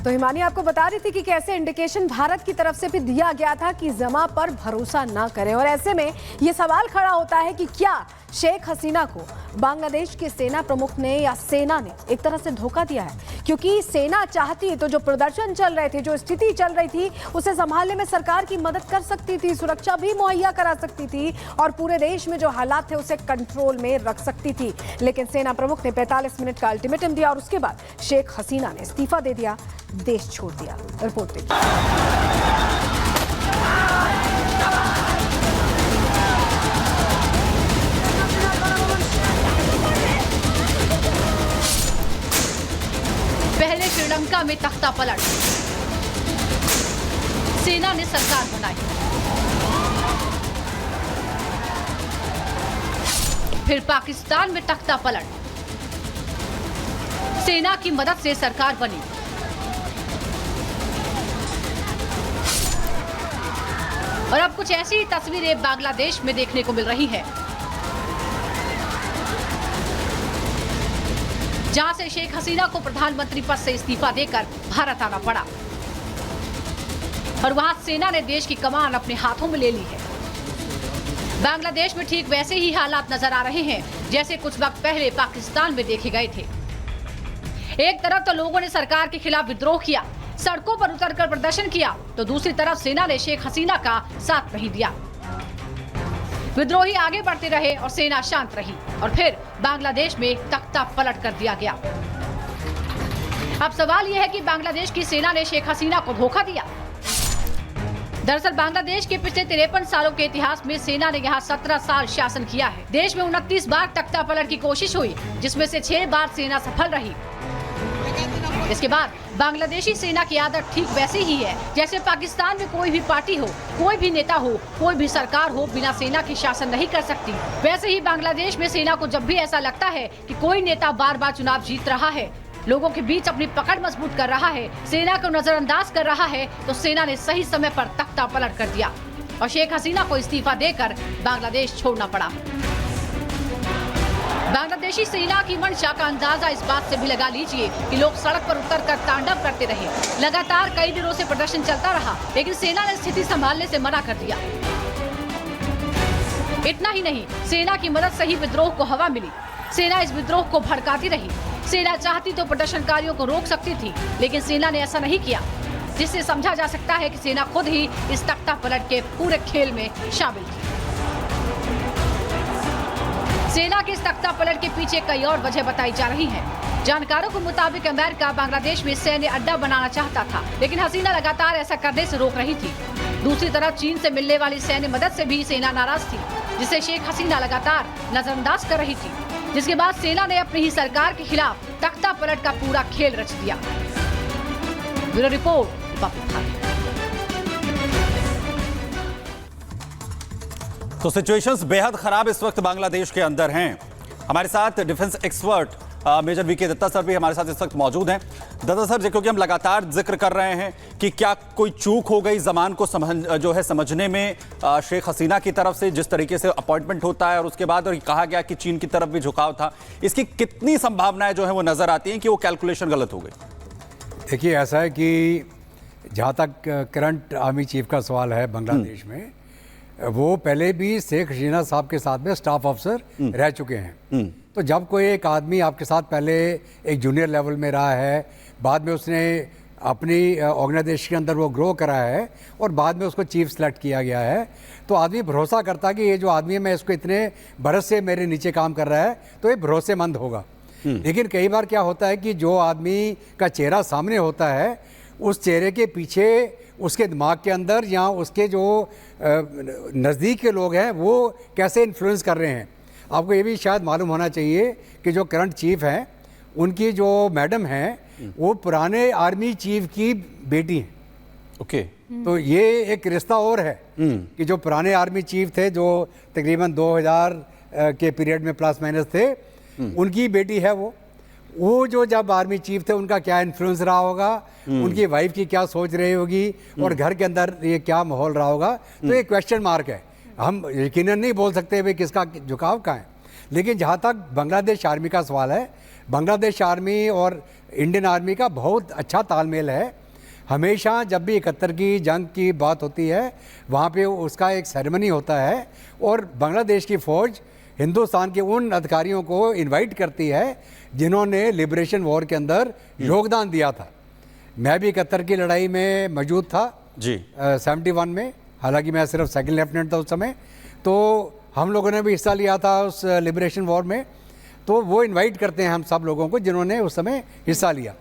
तो हिमानी आपको बता रही थी कि कैसे इंडिकेशन भारत की तरफ से भी दिया गया था कि जमा पर भरोसा ना करें, और ऐसे में ये सवाल खड़ा होता है कि क्या शेख हसीना को बांग्लादेश के सेना प्रमुख ने या सेना ने एक तरह से धोखा दिया है? क्योंकि सेना चाहती तो जो प्रदर्शन चल रहे थे, जो स्थिति चल रही थी, उसे संभालने में सरकार की मदद कर सकती थी, सुरक्षा भी मुहैया करा सकती थी और पूरे देश में जो हालात थे उसे कंट्रोल में रख सकती थी। लेकिन सेना प्रमुख ने 45 मिनट का अल्टीमेटम दिया और उसके बाद शेख हसीना ने इस्तीफा दे दिया, देश छोड़ दिया। रिपोर्ट देखिए। पहले श्रीलंका में तख्ता पलट, सेना ने सरकार बनाई, फिर पाकिस्तान में तख्ता पलट, सेना की मदद से सरकार बनी। और अब कुछ ऐसी ही तस्वीरें बांग्लादेश में देखने को मिल रही है, जहां से शेख हसीना को प्रधानमंत्री पद से इस्तीफा देकर भारत आना पड़ा और वहां सेना ने देश की कमान अपने हाथों में ले ली है। बांग्लादेश में ठीक वैसे ही हालात नजर आ रहे हैं जैसे कुछ वक्त पहले पाकिस्तान में देखे गए थे। एक तरफ तो लोगों ने सरकार के खिलाफ विद्रोह किया, सड़कों पर उतरकर प्रदर्शन किया, तो दूसरी तरफ सेना ने शेख हसीना का साथ नहीं दिया। विद्रोही आगे बढ़ते रहे और सेना शांत रही और फिर बांग्लादेश में तख्ता पलट कर दिया गया। अब सवाल यह है कि बांग्लादेश की सेना ने शेख हसीना को धोखा दिया। दरअसल बांग्लादेश के पिछले 53 सालों के इतिहास में सेना ने यहाँ 17 साल शासन किया है। देश में 29 बार तख्ता पलट की कोशिश हुई, जिसमें से 6 बार सेना सफल रही। इसके बाद बांग्लादेशी सेना की आदत ठीक वैसे ही है जैसे पाकिस्तान में कोई भी पार्टी हो, कोई भी नेता हो, कोई भी सरकार हो, बिना सेना के शासन नहीं कर सकती। वैसे ही बांग्लादेश में सेना को जब भी ऐसा लगता है कि कोई नेता बार बार चुनाव जीत रहा है, लोगों के बीच अपनी पकड़ मजबूत कर रहा है, सेना को नजरअंदाज कर रहा है, तो सेना ने सही समय पर तख्ता पलट कर दिया और शेख हसीना को इस्तीफा देकर बांग्लादेश छोड़ना पड़ा। बांग्लादेशी सेना की मंशा का अंदाजा इस बात से भी लगा लीजिए कि लोग सड़क पर उतरकर तांडव करते रहे। लगातार कई दिनों से प्रदर्शन चलता रहा, लेकिन सेना ने स्थिति संभालने से मना कर दिया। इतना ही नहीं, सेना की मदद से ही विद्रोह को हवा मिली। सेना इस विद्रोह को भड़काती रही। सेना चाहती तो प्रदर्शनकारियों को रोक सकती थी, लेकिन सेना ने ऐसा नहीं किया, जिससे समझा जा सकता है कि सेना खुद ही इस तख्ता पलट के पूरे खेल में शामिल थी। सेना के इस तख्ता पलट के पीछे कई और वजह बताई जा रही हैं। जानकारों के मुताबिक अमेरिका बांग्लादेश में सैन्य अड्डा बनाना चाहता था, लेकिन हसीना लगातार ऐसा करने से रोक रही थी। दूसरी तरफ चीन से मिलने वाली सैन्य मदद से भी सेना नाराज थी, जिसे शेख हसीना लगातार नजरअंदाज कर रही थी। जिसके बाद सेना ने अपनी ही सरकार के खिलाफ तख्ता पलट का पूरा खेल रच दिया। Bureau report, Republic Bharat. तो सिचुएशंस बेहद खराब इस वक्त बांग्लादेश के अंदर हैं। हमारे साथ defence expert major V K Datta sir भी हमारे साथ इस वक्त मौजूद हैं। दत्ता सर, क्योंकि हम लगातार जिक्र कर रहे हैं कि क्या कोई चूक हो गई जमान को समझने में शेख हसीना की तरफ से, जिस तरीके से अपॉइंटमेंट होता है और उसके बाद और कहा गया कि चीन की तरफ भी झुकाव था, इसकी कितनी संभावनाएं जो है वो नजर आती हैं कि वो कैलकुलेशन गलत हो गई? देखिए, ऐसा है कि जहाँ तक करंट आर्मी चीफ का सवाल है बांग्लादेश में, वो पहले भी शेख हसीना साहब के साथ में स्टाफ अफसर रह चुके हैं। तो जब कोई एक आदमी आपके साथ पहले एक जूनियर लेवल में रहा है, बाद में उसने अपनी ऑर्गेनाइजेशन के अंदर वो ग्रो करा है और बाद में उसको चीफ सेलेक्ट किया गया है, तो आदमी भरोसा करता है कि ये जो आदमी है, मैं इसको इतने बरस से मेरे नीचे काम कर रहा है, तो ये भरोसेमंद होगा। लेकिन कई बार क्या होता है कि जो आदमी का चेहरा सामने होता है, उस चेहरे के पीछे उसके दिमाग के अंदर या उसके जो नज़दीक के लोग हैं वो कैसे इन्फ्लुएंस कर रहे हैं। आपको ये भी शायद मालूम होना चाहिए कि जो करंट चीफ हैं, उनकी जो मैडम हैं, वो पुराने आर्मी चीफ की बेटी हैं। ओके। तो ये एक रिश्ता और है कि जो पुराने आर्मी चीफ थे, जो तकरीबन 2000 के पीरियड में प्लस माइनस थे, उनकी बेटी है वो जो जब आर्मी चीफ थे, उनका क्या इन्फ्लुएंस रहा होगा, उनकी वाइफ की क्या सोच रही होगी और घर के अंदर ये क्या माहौल रहा होगा, तो ये क्वेश्चन मार्क है। हम यकीनन नहीं बोल सकते भाई किसका झुकाव कहाँ है। लेकिन जहाँ तक बांग्लादेश आर्मी का सवाल है, बांग्लादेश आर्मी और इंडियन आर्मी का बहुत अच्छा तालमेल है। हमेशा जब भी 71 की जंग की बात होती है वहाँ पे उसका एक सेरेमनी होता है और बांग्लादेश की फ़ौज हिंदुस्तान के उन अधिकारियों को इनवाइट करती है जिन्होंने लिबरेशन वॉर के अंदर योगदान दिया था। मैं भी 71 की लड़ाई में मौजूद था जी 71 में, हालांकि मैं सिर्फ सेकंड लेफ्टिनेंट था उस समय। तो हम लोगों ने भी हिस्सा लिया था उस लिबरेशन वॉर में। तो वो इनवाइट करते हैं हम सब लोगों को जिन्होंने उस समय हिस्सा लिया।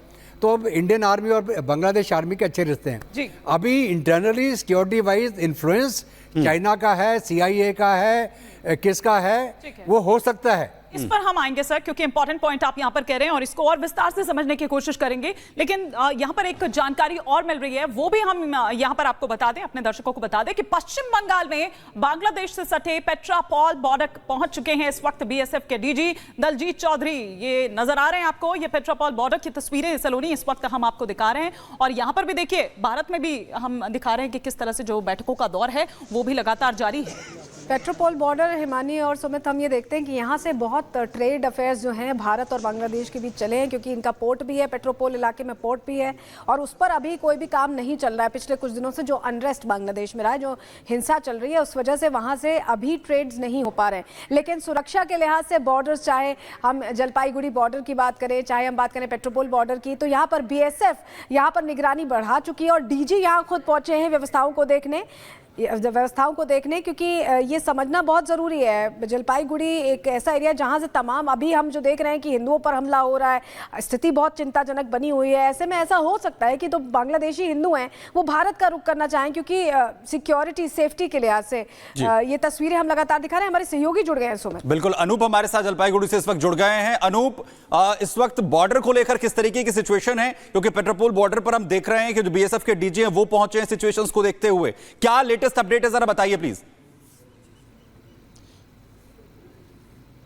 तो अब इंडियन आर्मी और बांग्लादेश आर्मी के अच्छे रिश्ते हैं जी। अभी internally security wise influence China का है, CIA का है, किसका है, वो हो सकता है। इस पर हम आएंगे सर, क्योंकि इंपॉर्टेंट पॉइंट आप यहां पर कह रहे हैं और इसको और विस्तार से समझने की कोशिश करेंगे। लेकिन यहां पर एक जानकारी और मिल रही है, वो भी हम यहां पर आपको बता दें, अपने दर्शकों को बता दें कि पश्चिम बंगाल में बांग्लादेश से सटे पेट्रापॉल बॉर्डर पहुंच चुके हैं इस वक्त BSF के DG दलजीत चौधरी। ये नजर आ रहे हैं आपको, ये पेट्रापॉल बॉर्डर की तस्वीरें सलोनी इस वक्त हम आपको दिखा रहे हैं। और यहां पर भी देखिए, भारत में भी हम दिखा रहे हैं कि किस तरह से जो बैठकों का दौर है वो भी लगातार जारी है। पेट्रोपोल बॉर्डर, हिमानी और सुमित, हम ये देखते हैं कि यहाँ से बहुत ट्रेड अफेयर्स जो हैं भारत और बांग्लादेश के बीच चले हैं, क्योंकि इनका पोर्ट भी है, पेट्रोपोल इलाके में पोर्ट भी है और उस पर अभी कोई भी काम नहीं चल रहा है। पिछले कुछ दिनों से जो अनरेस्ट बांग्लादेश में रहा है, जो हिंसा चल रही है, उस वजह से वहाँ से अभी ट्रेड्स नहीं हो पा रहे हैं। लेकिन सुरक्षा के लिहाज से बॉर्डर्स, चाहे हम जलपाईगुड़ी बॉर्डर की बात करें, चाहे हम बात करें पेट्रोपोल बॉर्डर की, तो यहाँ पर BSF यहाँ पर निगरानी बढ़ा चुकी है और DG यहाँ खुद पहुँचे हैं व्यवस्थाओं को देखने, क्योंकि ये समझना बहुत ज़रूरी है। जलपाईगुड़ी एक ऐसा एरिया जहाँ से तमाम, अभी हम जो देख रहे हैं कि हिंदुओं पर हमला हो रहा है, स्थिति बहुत चिंताजनक बनी हुई है। ऐसे में ऐसा हो सकता है कि तो बांग्लादेशी हिंदू हैं वो भारत का रुख करना चाहें, क्योंकि सिक्योरिटी सेफ्टी के लिहाज से ये तस्वीरें हम लगातार दिखा रहे हैं। हमारे सहयोगी जुड़ गए हैं सुमित। बिल्कुल, अनूप हमारे साथ जलपाईगुड़ी से इस वक्त जुड़ गए हैं। अनूप, इस वक्त बॉर्डर को लेकर किस तरीके की सिचुएशन है? क्योंकि पेट्रोपोल बॉर्डर पर हम देख रहे हैं कि जो BSF के DG हैं वो पहुंचे हैं सिचुएशंस को देखते हुए। क्या लेटेस्ट अपडेट है, जरा बताइए प्लीज।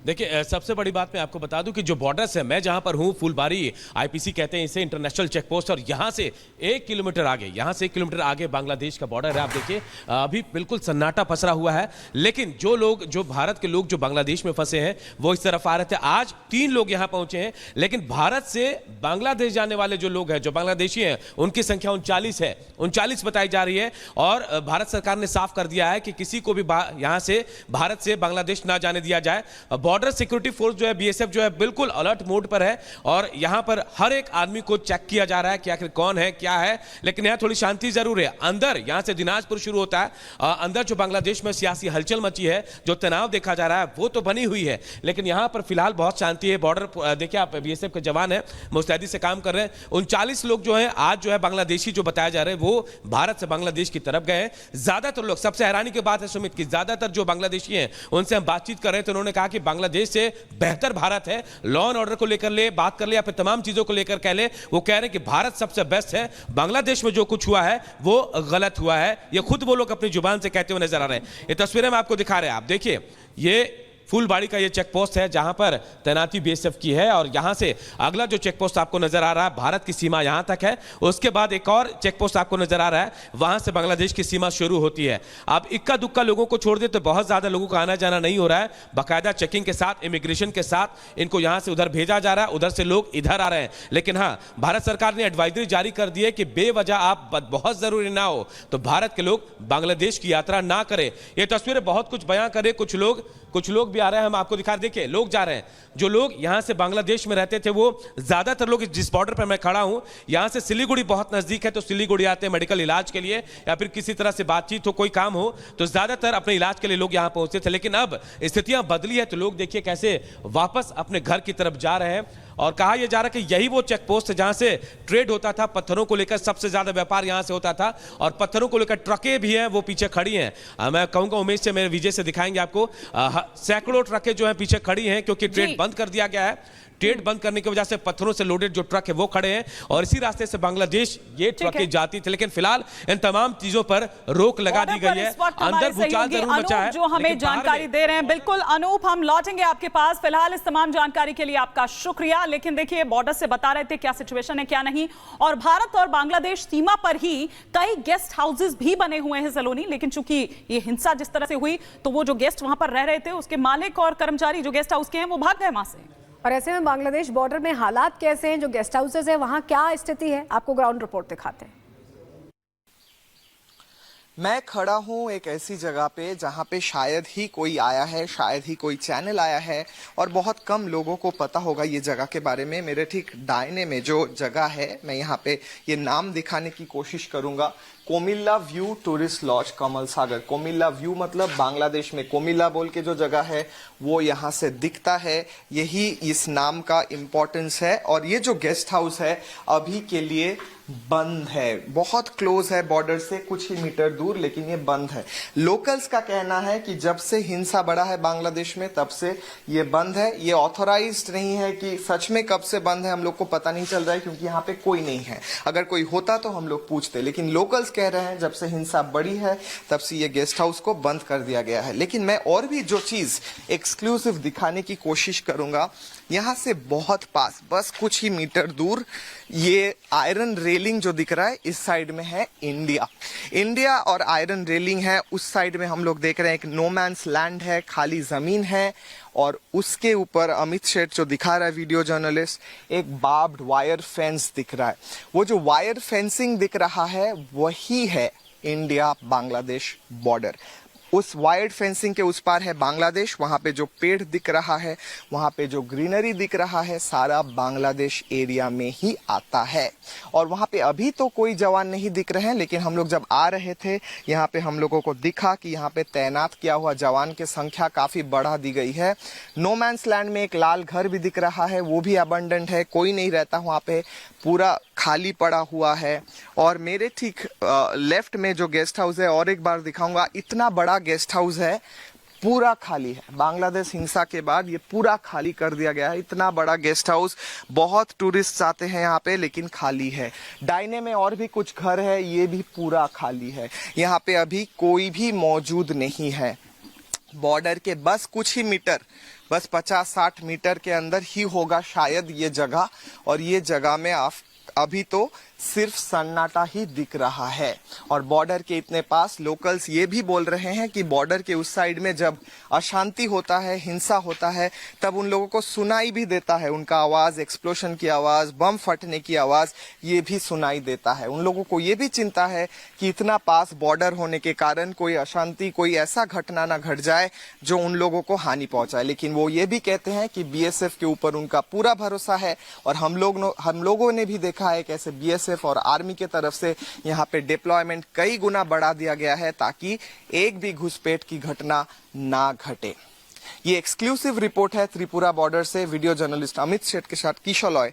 देखिए, सबसे बड़ी बात मैं आपको बता दूं कि जो बॉर्डर्स है, मैं जहां पर हूं, फुलबारी IPC कहते हैं इसे, इंटरनेशनल चेक पोस्ट, और यहां से 1 किलोमीटर आगे बांग्लादेश का बॉर्डर है। आप देखिए, अभी बिल्कुल सन्नाटा पसरा हुआ है। लेकिन जो भारत के लोग जो बांग्लादेश में फंसे हैं वो इस तरफ आ रहे थे। आज 3 लोग यहां पहुंचे हैं, लेकिन भारत से बांग्लादेश जाने वाले जो लोग हैं, जो बांग्लादेशी हैं, उनकी संख्या 39 है, 39 बताई जा रही है। और भारत सरकार ने साफ कर दिया है कि किसी को भी यहां से, भारत से बांग्लादेश ना जाने दिया जाए। बॉर्डर सिक्योरिटी फोर्स जो है, BSF जो है, बिल्कुल अलर्ट मोड पर है और यहां पर हर एक आदमी को चेक किया जा रहा है कि आखिर कौन है, क्या है। लेकिन यहां थोड़ी शांति जरूर है। अंदर, यहां से दिनाजपुर शुरू होता है, अंदर जो बांग्लादेश में सियासी हलचल मची है, जो तनाव देखा जा रहा है, वो तो बनी हुई है, लेकिन यहां पर फिलहाल बहुत शांति है। बॉर्डर देखिए आप, BSF के जवान है, मुस्तैदी से काम कर रहे हैं। 39 लोग जो है आज जो है बांग्लादेशी जो बताया जा रहे हैं, वो भारत से बांग्लादेश की तरफ गए हैं। ज्यादातर लोग, सबसे हैरानी की बात है सुमित की, ज्यादातर जो बांग्लादेशी हैं उनसे हम बातचीत कर रहे थे, उन्होंने कहा कि बांग्लादेश से बेहतर भारत है। लॉ एंड ऑर्डर को लेकर बात कर ले या फिर तमाम चीजों को लेकर कह ले, वो कह रहे हैं कि भारत सबसे बेस्ट है, बांग्लादेश में जो कुछ हुआ है वो गलत हुआ है। ये खुद वो लोग अपनी जुबान से कहते हुए नजर आ रहे हैं। ये तस्वीरें मैं आपको दिखा रहे हैं, आप देखिए, ये फुलबाड़ी का ये चेक पोस्ट है जहां पर तैनाती BSF की है और यहां से अगला जो चेक पोस्ट आपको नजर आ रहा है, भारत की सीमा यहां तक है। उसके बाद एक और चेक पोस्ट आपको नजर आ रहा है, वहां से बांग्लादेश की सीमा शुरू होती है। अब इक्का दुक्का लोगों को छोड़ दे तो बहुत ज्यादा लोगों का आना जाना नहीं हो रहा है। बाकायदा चेकिंग के साथ, इमिग्रेशन के साथ इनको यहां से उधर भेजा जा रहा है, उधर से लोग इधर आ रहे हैं। लेकिन हाँ, भारत सरकार ने एडवाइजरी जारी कर दी है कि बेवजह आप, बहुत जरूरी ना हो तो भारत के लोग बांग्लादेश की यात्रा ना करें। ये तस्वीरें बहुत कुछ बयां करे। कुछ लोग भी आ रहे हैं, हम आपको दिखा, देखिए लोग जा रहे हैं। जो लोग यहां से बांग्लादेश में रहते थे, वो ज्यादातर लोग, जिस बॉर्डर पर मैं खड़ा हूं, यहां से सिलीगुड़ी बहुत नजदीक है, तो सिलीगुड़ी आते हैं मेडिकल इलाज के लिए या फिर किसी तरह से बातचीत हो, कोई काम हो, तो ज्यादातर अपने इलाज के लिए लोग यहां पहुंचते थे। लेकिन अब स्थितियां बदली है, तो लोग देखिए कैसे वापस अपने घर की तरफ जा रहे हैं। और कहा यह जा रहा है कि यही वो चेक पोस्ट है जहां से ट्रेड होता था, पत्थरों को लेकर सबसे ज्यादा व्यापार यहां से होता था और पत्थरों को लेकर ट्रकें भी हैं, वो पीछे खड़ी हैं। मैं कहूंगा उमेश से, मेरे विजय से दिखाएंगे आपको, सैकड़ों ट्रकें जो हैं पीछे खड़ी हैं, क्योंकि ट्रेड बंद कर दिया गया है। ट्रेड बंद करने की वजह से पत्थरों से लोडेड जो ट्रक है वो खड़े हैं और इसी रास्ते से बांग्लादेश ये ट्रकें जाती थी। लेकिन फिलहाल इन तमाम चीजों पर रोक लगा दी गई है। अंदर भूचाल जरूर मचा है, जो हमें जानकारी दे रहे हैं। बिल्कुल अनूप, हम लौटेंगे आपके पास। फिलहाल इस तमाम जानकारी के लिए आपका शुक्रिया। लेकिन देखिए, बॉर्डर से बता रहे थे क्या सिचुएशन है क्या नहीं, और भारत और बांग्लादेश सीमा पर ही कई गेस्ट हाउसेस भी बने हुए हैं सलोनी। लेकिन चूंकि ये हिंसा जिस तरह से हुई, तो वो जो गेस्ट वहां पर रह रहे थे, उसके मालिक और कर्मचारी जो गेस्ट हाउस के हैं, वो भाग गए वहां से। और ऐसे में बांग्लादेश बॉर्डर में हालात कैसे हैं, जो गेस्ट हाउसेस है वहां क्या स्थिति है, आपको ग्राउंड रिपोर्ट दिखाते हैं। मैं खड़ा हूँ एक ऐसी जगह पे जहाँ पे शायद ही कोई आया है, शायद ही कोई चैनल आया है और बहुत कम लोगों को पता होगा ये जगह के बारे में। मेरे ठीक दाहिने में जो जगह है, मैं यहाँ पे ये नाम दिखाने की कोशिश करूंगा, कोमिल्ला व्यू टूरिस्ट लॉज कमल सागर। कोमिल्ला व्यू मतलब बांग्लादेश में कोमिल्ला बोल के जो जगह है वो यहाँ से दिखता है, यही इस नाम का इम्पोर्टेंस है। और ये जो गेस्ट हाउस है अभी के लिए बंद है, बहुत क्लोज है बॉर्डर से, कुछ ही मीटर दूर, लेकिन ये बंद है। लोकल्स का कहना है कि जब से हिंसा बढ़ा है बांग्लादेश में तब से ये बंद है। ये ऑथोराइज्ड नहीं है कि सच में कब से बंद है हम लोग को पता नहीं चल रहा है, क्योंकि यहाँ पे कोई नहीं है। अगर कोई होता तो हम लोग पूछते, लेकिन लोकल्स कह रहे हैं जब से हिंसा बढ़ी है तब से ये गेस्ट हाउस को बंद कर दिया गया है। लेकिन मैं और भी जो चीज एक्सक्लूसिव दिखाने की कोशिश करूंगा, यहाँ से बहुत पास, बस कुछ ही मीटर दूर, ये आयरन रेलिंग जो दिख रहा है इस साइड में है इंडिया और आयरन रेलिंग है उस साइड में। हम लोग देख रहे हैं एक नो मैंस लैंड है, खाली जमीन है, और उसके ऊपर अमित शेठ जो दिखा रहा है वीडियो जर्नलिस्ट, एक बार्ब्ड वायर फेंस दिख रहा है। वो जो वायर फेंसिंग दिख रहा है वही है इंडिया बांग्लादेश बॉर्डर। उस वायर्ड फेंसिंग के उस पार है बांग्लादेश। वहां पे जो पेड़ दिख रहा है, वहां पे जो ग्रीनरी दिख रहा है, सारा बांग्लादेश एरिया में ही आता है। और वहां पे अभी तो कोई जवान नहीं दिख रहे हैं, लेकिन हम लोग जब आ रहे थे यहाँ पे हम लोगों को दिखा कि यहाँ पे तैनात किया हुआ जवान की संख्या काफी बढ़ा दी गई है। नो मैंस लैंड में एक लाल घर भी दिख रहा है, वो भी अबंडेंट है, कोई नहीं रहता वहां पे, पूरा खाली पड़ा हुआ है। और मेरे ठीक लेफ्ट में जो गेस्ट हाउस है, और एक बार दिखाऊंगा, इतना बड़ा गेस्ट हाउस है, पूरा खाली है। बांग्लादेश हिंसा के बाद ये पूरा खाली कर दिया गया है। इतना बड़ा गेस्ट हाउस, बहुत टूरिस्ट आते हैं यहाँ पे, लेकिन खाली है। दाहिने में और भी कुछ घर है, ये भी पूरा खाली है। यहाँ पे अभी कोई भी मौजूद नहीं है। बॉर्डर के बस कुछ ही मीटर, बस 50-60 मीटर के अंदर ही होगा शायद ये जगह, और ये जगह में अभी तो सिर्फ सन्नाटा ही दिख रहा है। और बॉर्डर के इतने पास लोकल्स ये भी बोल रहे हैं कि बॉर्डर के उस साइड में जब अशांति होता है, हिंसा होता है, तब उन लोगों को सुनाई भी देता है, उनका आवाज, एक्सप्लोजन की आवाज, बम फटने की आवाज, ये भी सुनाई देता है। उन लोगों को ये भी चिंता है कि इतना पास बॉर्डर होने के कारण कोई अशांति, कोई ऐसा घटना ना घट जाए जो उन लोगों को हानि पहुंचाए। लेकिन वो ये भी कहते हैं कि बीएसएफ के ऊपर उनका पूरा भरोसा है, और हम लोगों ने भी देखा है कैसे बीएसएफ और आर्मी के तरफ से यहाँ पे डिप्लॉयमेंट कई गुना बढ़ा दिया गया है, ताकि एक भी घुसपैठ की घटना ना घटे। ये एक्सक्लूसिव रिपोर्ट है त्रिपुरा बॉर्डर से। वीडियो जर्नलिस्ट अमित शेठ के साथ किशोर लॉय,